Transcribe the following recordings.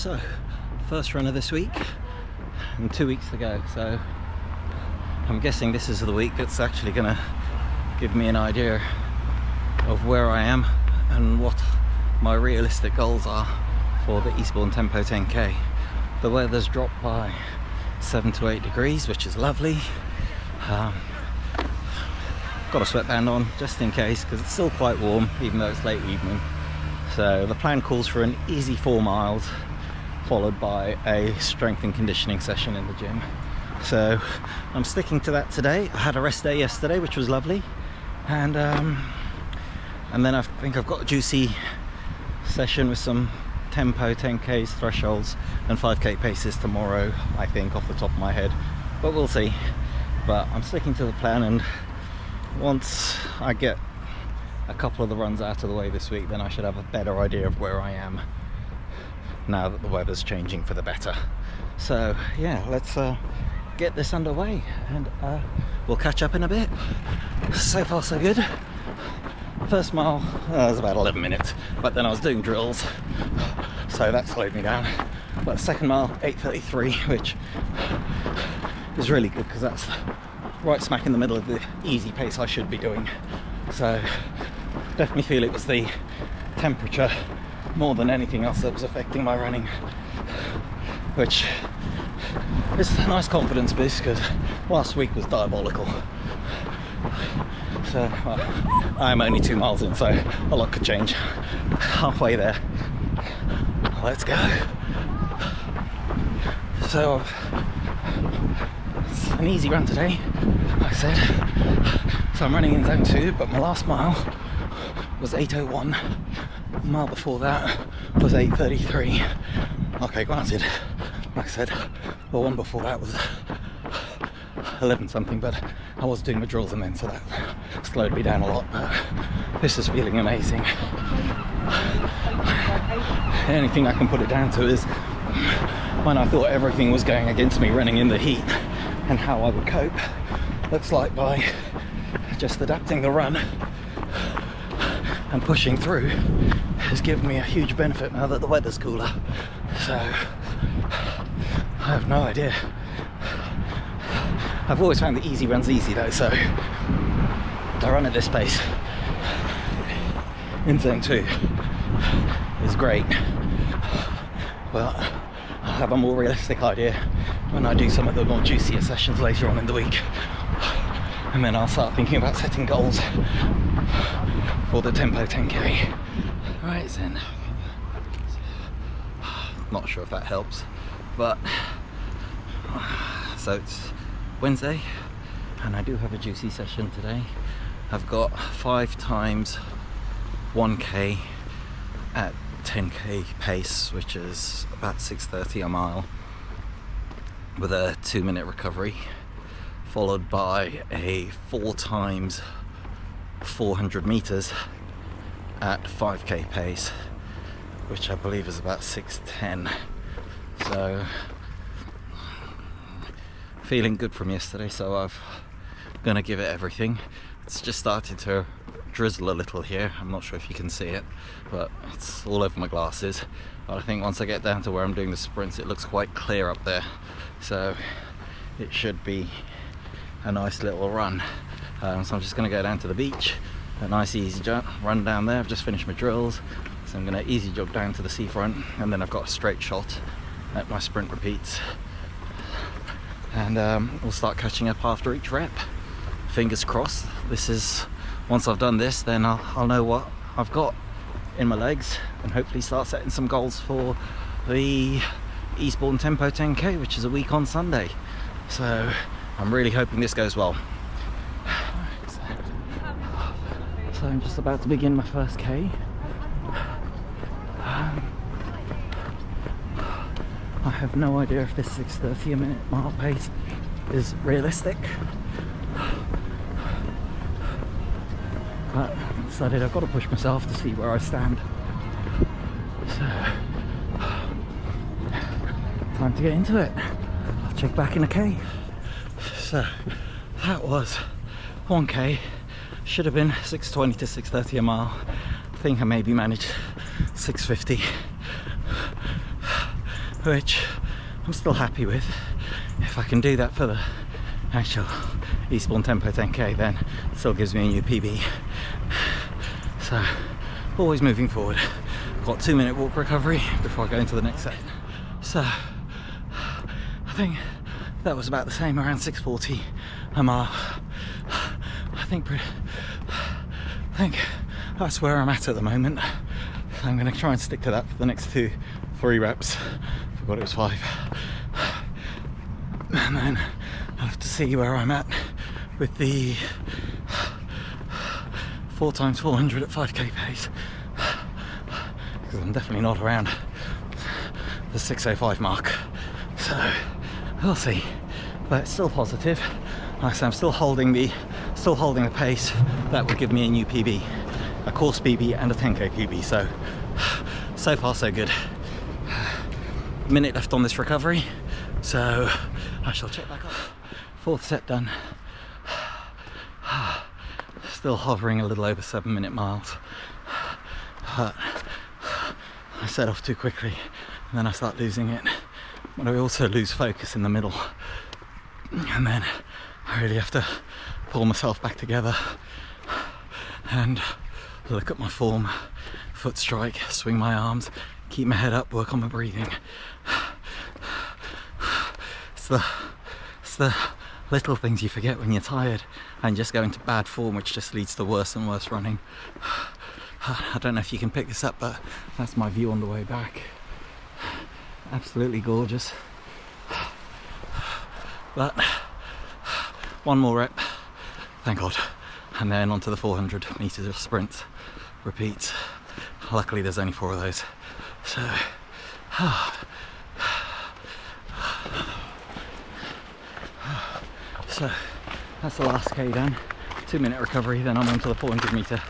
So, first run of this week and 2 weeks to go, so I'm guessing this is the week that's actually going to give me an idea of where I am and what my realistic goals are for the Eastbourne Tempo 10k. The weather's dropped by 7 to 8 degrees, which is lovely. Got a sweatband on just in case because it's still quite warm even though it's late evening. So the plan calls for an easy 4 miles followed by a strength and conditioning session in the gym. So I'm sticking to that today. I had a rest day yesterday, which was lovely, and then I think I've got a juicy session with some tempo 10k's thresholds and 5k paces tomorrow, I think, off the top of my head, but we'll see. But I'm sticking to the plan, and once I get a couple of the runs out of the way this week, then I should have a better idea of where I am now that the weather's changing for the better. So yeah, let's get this underway, and we'll catch up in a bit. So far so good. First mile was about 11 minutes, but then I was doing drills, so that slowed me down. But second mile 8:33, which is really good because that's right smack in the middle of the easy pace I should be doing. So definitely feel it was the temperature more than anything else that was affecting my running, which is a nice confidence boost because last week was diabolical. So I'm only 2 miles in, so a lot could change. Halfway there. Let's go. So it's an easy run today, like I said. So I'm running in zone 2, but my last mile was 8:01. The mile before that was 8:33. Okay, granted, like I said, the one before that was 11 something, but I was doing the drills and then, so that slowed me down a lot. But this is feeling amazing. The only thing I can put it down to is when I thought everything was going against me running in the heat and how I would cope. Looks like by just adapting the run and pushing through has given me a huge benefit now that the weather's cooler. So I have no idea. I've always found the easy runs easy though, so the run at this pace in zone 2 is great. But I'll have a more realistic idea when I do some of the more juicier sessions later on in the week, and then I'll start thinking about setting goals for the Tempo 10k. Right then, not sure if that helps, but so it's Wednesday and I do have a juicy session today. I've got 5 times 1k at 10k pace, which is about 6:30 a mile, with a 2-minute recovery, followed by a 4 times 400 meters at 5k pace, which I believe is about 6:10. So feeling good from yesterday, so I'm gonna give it everything. It's just started to drizzle a little here. I'm not sure if you can see it, but it's all over my glasses. But I think once I get down to where I'm doing the sprints, it looks quite clear up there, so it should be a nice little run. So I'm just going to go down to the beach, a nice easy run down there. I've just finished my drills, so I'm going to easy jog down to the seafront, and then I've got a straight shot at my sprint repeats, and we'll start catching up after each rep. Fingers crossed. This is, once I've done this, then I'll know what I've got in my legs and hopefully start setting some goals for the Eastbourne Tempo 10k, which is a week on Sunday. So I'm really hoping this goes well. So I'm just about to begin my first K. I have no idea if this 6:30 a minute mile pace is realistic, but I decided I've got to push myself to see where I stand. So time to get into it. I'll check back in a K. So that was 1k, should have been 6:20 to 6:30 a mile. I think I maybe managed 6:50. which I'm still happy with. If I can do that for the actual Eastbourne Tempo 10k, then it still gives me a new PB. So always moving forward. I've got 2-minute walk recovery before I go into the next set. So I think that was about the same, around 6:40 a mile. I think that's where I'm at the moment. I'm going to try and stick to that for the next 2-3 reps. I forgot it was 5. And then I'll have to see where I'm at with the 4x400 at 5k pace, because I'm definitely not around the 6:05 mark. So we'll see, but it's still positive. Like I say, I'm still holding the pace that would give me a new PB, a course PB and a 10k PB. So far so good. A minute left on this recovery, so I shall check back up. 4th set done. Still hovering a little over 7-minute miles, but I set off too quickly and then I start losing it, but I also lose focus in the middle, and then I really have to pull myself back together and look at my form, foot strike, swing my arms, keep my head up, work on my breathing. It's the little things you forget when you're tired and just go into bad form, which just leads to worse and worse running. I don't know if you can pick this up, but that's my view on the way back. Absolutely gorgeous. But one more rep, thank God, and then onto the 400 meters of sprint repeats. Luckily there's only 4 of those, so so that's the last K done. 2-minute recovery, then I'm on to the 400 meter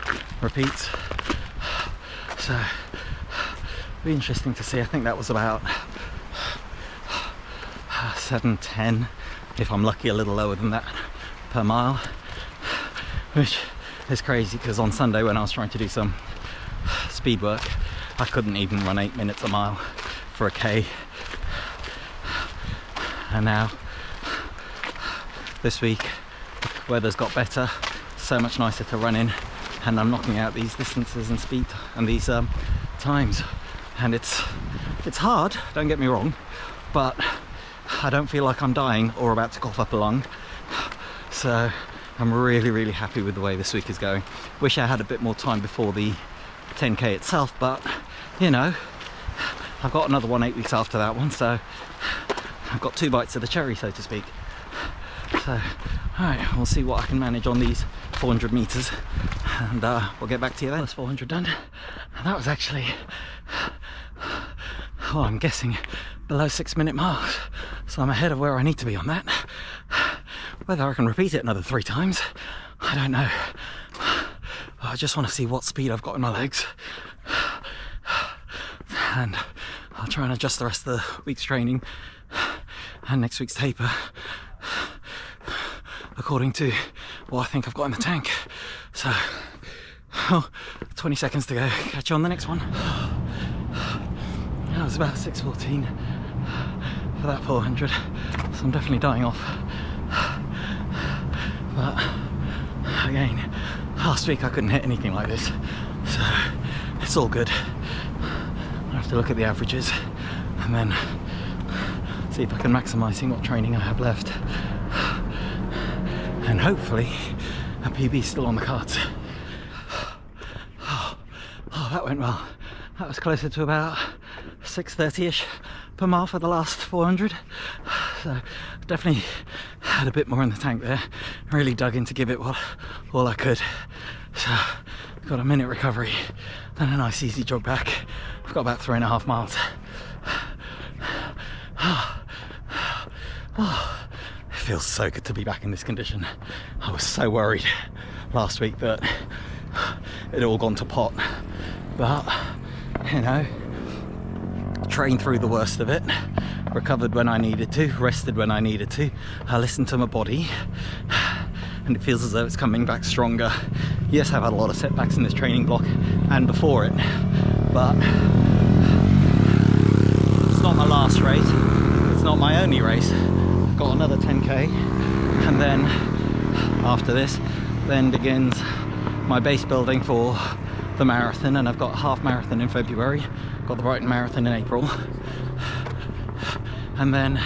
repeats. So it'll be interesting to see. I think that was about 7:10, if I'm lucky, a little lower than that per mile, which is crazy because on Sunday when I was trying to do some speed work, I couldn't even run 8 minutes a mile for a K. And now this week, weather's got better, so much nicer to run in, and I'm knocking out these distances and speed and these times, and it's hard, don't get me wrong, but I don't feel like I'm dying or about to cough up a lung. So I'm really happy with the way this week is going. Wish I had a bit more time before the 10k itself, but you know, I've got another one 8 weeks after that one, so I've got 2 bites of the cherry, so to speak. So alright, we'll see what I can manage on these 400 meters, and we'll get back to you then. That's 400 done. And that was actually, oh, I'm guessing below 6-minute miles, so I'm ahead of where I need to be on that. Whether I can repeat it another 3 times, I don't know. I just want to see what speed I've got in my legs, and I'll try and adjust the rest of the week's training and next week's taper according to what I think I've got in the tank. So 20 seconds to go. Catch you on the next one. That was about 6:14 for that 400, so I'm definitely dying off. But again, last week I couldn't hit anything like this, so it's all good. I have to look at the averages and then see if I can maximise what training I have left, and hopefully a PB is still on the cards. Oh, that went well. That was closer to about 6:30ish per mile for the last 400, so definitely had a bit more in the tank there. Really dug in to give it all I could. So got a minute recovery, then a nice easy jog back. I've got about 3.5 miles. Oh, it feels so good to be back in this condition. I was so worried last week that it all gone to pot, but you know, trained through the worst of it, recovered when I needed to, rested when I needed to. I listened to my body, and it feels as though it's coming back stronger. Yes, I've had a lot of setbacks in this training block and before it, but it's not my my last race. It's not my only race. I've got another 10k, and then after this then begins my base building for the marathon, and I've got a half marathon in February, got the Brighton Marathon in April, and then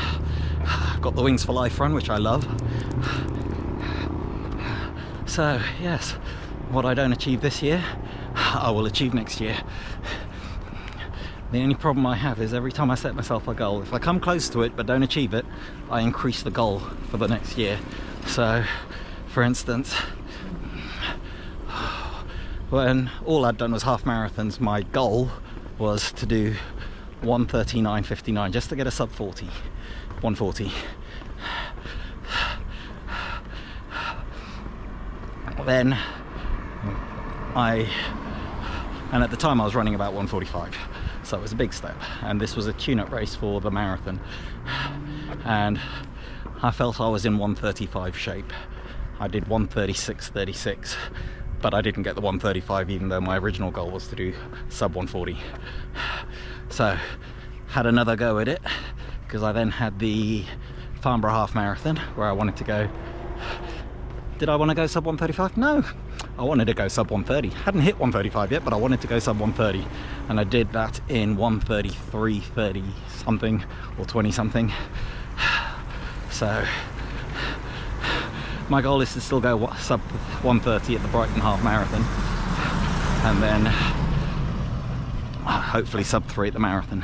I've got the Wings for Life run, which I love. So yes, what I don't achieve this year, I will achieve next year. The only problem I have is every time I set myself a goal, if I come close to it but don't achieve it, I increase the goal for the next year. So, for instance, when all I'd done was half marathons, my goal was to do 1:39:59, just to get a sub 40, 1:40. Then and at the time I was running about 1:45, so it was a big step, and this was a tune-up race for the marathon, and I felt I was in 1:35 shape. I did 1:36:36, but I didn't get the 1:35, even though my original goal was to do sub 1:40. So had another go at it, because I then had the Farnborough half marathon where I wanted to go. Did I want to go sub 1:35? No, I wanted to go sub 1:30. Hadn't hit 1:35 yet, but I wanted to go sub 1:30, and I did that in 1:33:30 something or 20 something. So my goal is to still go sub 1:30 at the Brighton half marathon, and then hopefully sub 3 at the marathon.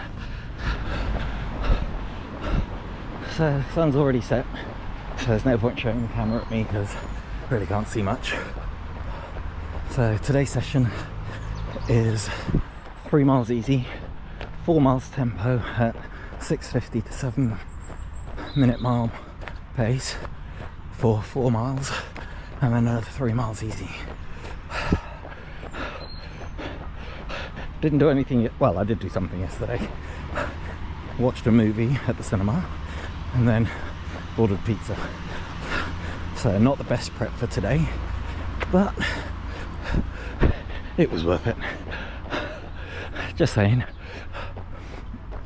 So the sun's already set, so there's no point showing the camera at me because I really can't see much. So today's session is 3 miles easy, 4 miles tempo at 6:50 to 7 minute mile pace for 4 miles, and then another 3 miles easy. Didn't do anything yet. Well, I did do something yesterday. Watched a movie at the cinema and then ordered pizza. So not the best prep for today, but it was worth it. Just saying.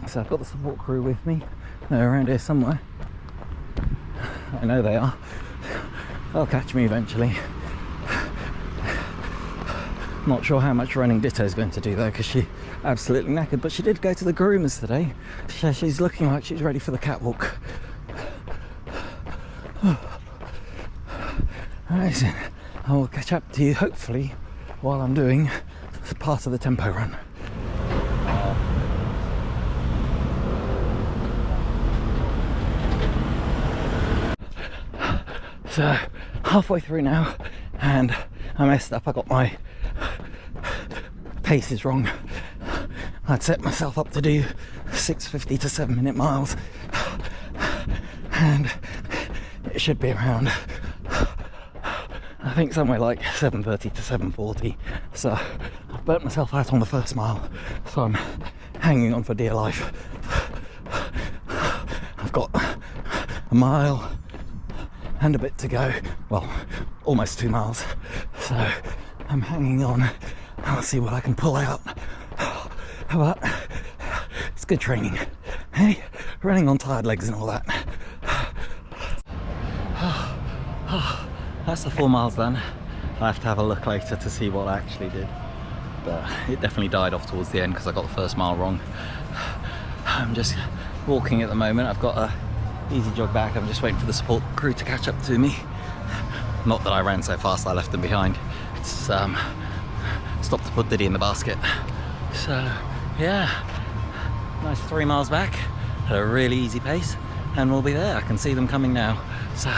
So I've got the support crew with me. They're around here somewhere. I know they are. They'll catch me eventually. Not sure how much running Ditto's going to do though, because she's absolutely knackered, but she did go to the groomers today. So she's looking like she's ready for the catwalk. Alright, I will catch up to you hopefully while I'm doing part of the tempo run. So halfway through now, and I messed up. I got my paces wrong. I'd set myself up to do 6:50 to 7 minute miles, and it should be around, I think, somewhere like 7:30 to 7:40. So I've burnt myself out on the first mile, so I'm hanging on for dear life. I've got a mile and a bit to go, well, almost 2 miles, so I'm hanging on. I'll see what I can pull out. But it's good training, hey, running on tired legs and all that. That's the 4 miles done. I have to have a look later to see what I actually did, but it definitely died off towards the end because I got the first mile wrong. I'm just walking at the moment. I've got a easy jog back. I'm just waiting for the support crew to catch up to me. Not that I ran so fast I left them behind. It's stopped to put Diddy in the basket. So yeah, nice 3 miles back at a really easy pace, and we'll be there. I can see them coming now. So